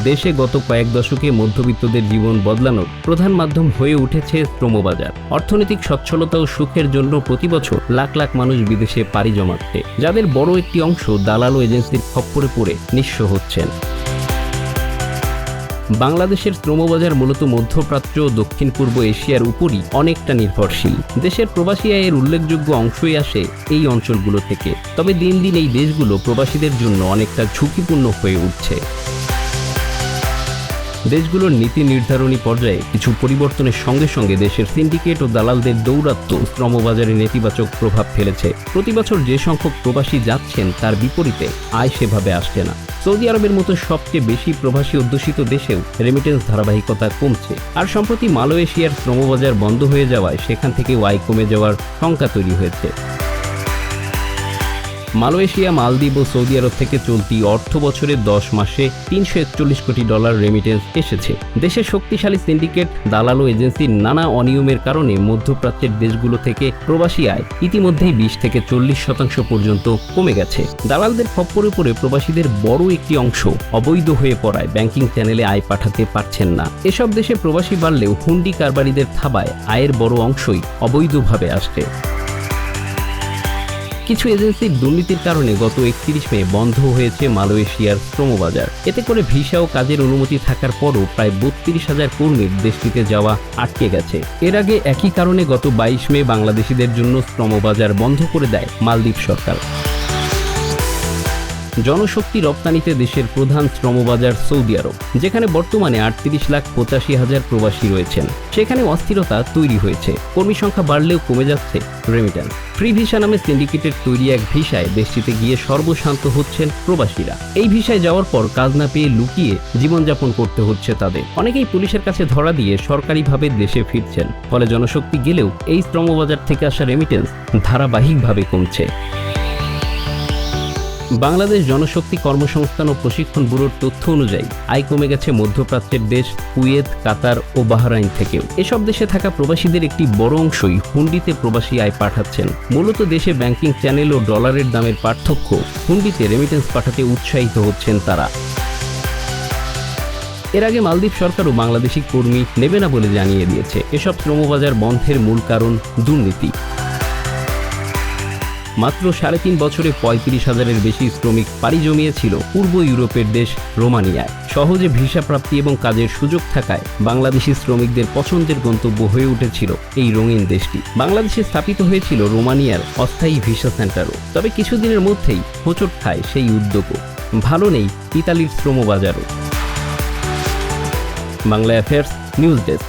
দেশে গত কয়েক দশকে মধ্যবিত্তদের জীবন বদলানোর প্রধান মাধ্যম হয়ে উঠেছে শ্রমবাজার। অর্থনৈতিক সচ্ছলতা ও সুখের জন্য প্রতি বছর লাখ লাখ মানুষ বিদেশে পাড়ি জমাচ্ছে, যাদের বড় একটি অংশ দালাল ও এজেন্সির খপ্পরে পড়ে নিঃস্ব হচ্ছেন। বাংলাদেশের শ্রমবাজার মূলত মধ্যপ্রাচ্য ও দক্ষিণ পূর্ব এশিয়ার উপরই অনেকটা নির্ভরশীল। দেশের প্রবাসী আয়ের উল্লেখযোগ্য অংশই আসে এই অঞ্চলগুলো থেকে। তবে দিন দিন এই দেশগুলো প্রবাসীদের জন্য অনেকটা ঝুঁকিপূর্ণ হয়ে উঠছে। দেশগুলোর নীতি নির্ধারণী পর্যায়ে কিছু পরিবর্তনের সঙ্গে সঙ্গে দেশের সিন্ডিকেট ও দালালদের দৌরাত্ম্য শ্রমবাজারে নেতিবাচক প্রভাব ফেলেছে। প্রতি বছর যে সংখ্যক প্রবাসী যাচ্ছেন তার বিপরীতে আয় সেভাবে আসছে না। সৌদি আরবের মতো সবচেয়ে বেশি প্রবাসী অধ্যুষিত দেশেও রেমিটেন্স ধারাবাহিকতা কমছে। আর সম্প্রতি মালয়েশিয়ার শ্রমবাজার বন্ধ হয়ে যাওয়ায় সেখান থেকে আয় কমে যাওয়ার শঙ্কা তৈরি হয়েছে। মালয়েশিয়া, মালদ্বীপ ও সৌদি আরব থেকে চলতি অর্থ বছরের 10 মাসে $341 কোটি রেমিটেন্স এসেছে। দেশের শক্তিশালী সিন্ডিকেট, দালাল ও এজেন্সির নানা অনিয়মের কারণে মধ্যপ্রাচ্যের দেশগুলো থেকে প্রবাসী আয় ইতিমধ্যেই 20 থেকে 40% পর্যন্ত কমে গেছে। দালালদের খপ্পরে পড়ে প্রবাসীদের বড় একটি অংশ অবৈধ হয়ে পড়ায় ব্যাংকিং চ্যানেলে আয় পাঠাতে পারছেন না। এসব দেশে প্রবাসী বাড়লেও হুন্ডি কারবারিদের থাবায় আয়ের বড় অংশই অবৈধভাবে আসছে। কিছু এজেন্সির দুর্নীতির কারণে গত 31 মে বন্ধ হয়েছে মালয়েশিয়ার শ্রমবাজার। এতে করে ভিসা ও কাজের অনুমতি থাকার পরও প্রায় 32,000 কর্মীর দেশটিতে যাওয়া আটকে গেছে। এর আগে একই কারণে গত 22 মে বাংলাদেশিদের জন্য শ্রমবাজার বন্ধ করে দেয় মালদ্বীপ সরকার। জনশক্তি রপ্তানিতে দেশের প্রধান শ্রমবাজার সৌদি আরব, যেখানে বর্তমানে 38,85,000 প্রবাসী রয়েছেন। সেখানে অস্থিরতা তৈরি হয়েছে। কর্মী সংখ্যা বাড়লেও কমে যাচ্ছে রেমিটেন্স। ফ্রি ভিসা নামে সিন্ডিকেটের তৈরি এক ভিসায় দেশটিতে গিয়ে সর্বশান্ত হচ্ছেন প্রবাসীরা। এই ভিসায় যাওয়ার পর কাজ না পেয়ে লুকিয়ে জীবনযাপন করতে হচ্ছে তাদের। অনেকেই পুলিশের কাছে ধরা দিয়ে সরকারিভাবে দেশে ফিরছেন। ফলে জনশক্তি গেলেও এই শ্রমবাজার থেকে আসা রেমিটেন্স ধারাবাহিকভাবে কমছে। বাংলাদেশ জনশক্তি কর্মসংস্থান ও প্রশিক্ষণ ব্যুরোর তথ্য অনুযায়ী আয় কমে গেছে মধ্যপ্রাচ্যের দেশ কুয়েত, কাতার ও বাহরাইন থেকেও। এসব দেশে থাকা প্রবাসীদের একটি বড় অংশই হুন্ডিতে প্রবাসী আয় পাঠাচ্ছেন। মূলত দেশে ব্যাংকিং চ্যানেল ও ডলারের দামের পার্থক্য হুন্ডিতে রেমিটেন্স পাঠাতে উৎসাহিত হচ্ছেন তারা। এর আগে মালদ্বীপ সরকারও বাংলাদেশি কর্মী নেবে না বলে জানিয়ে দিয়েছে। এসব শ্রমবাজার বন্ধের মূল কারণ দুর্নীতি। মাত্র 3.5 বছরে 35,000-এর বেশি শ্রমিক পাড়ি জমিয়েছিল পূর্ব ইউরোপের দেশ রোমানিয়ায়। সহজে ভিসা প্রাপ্তি এবং কাজের সুযোগ থাকায় বাংলাদেশি শ্রমিকদের পছন্দের গন্তব্য হয়ে উঠেছিল এই রঙিন দেশটি। বাংলাদেশে স্থাপিত হয়েছিল রোমানিয়ার অস্থায়ী ভিসা সেন্টারও। তবে কিছুদিনের মধ্যেই হোঁচট খায় সেই উদ্যোগও। ভালো নেই ইতালির শ্রমবাজারও। Bangla affairs news desk.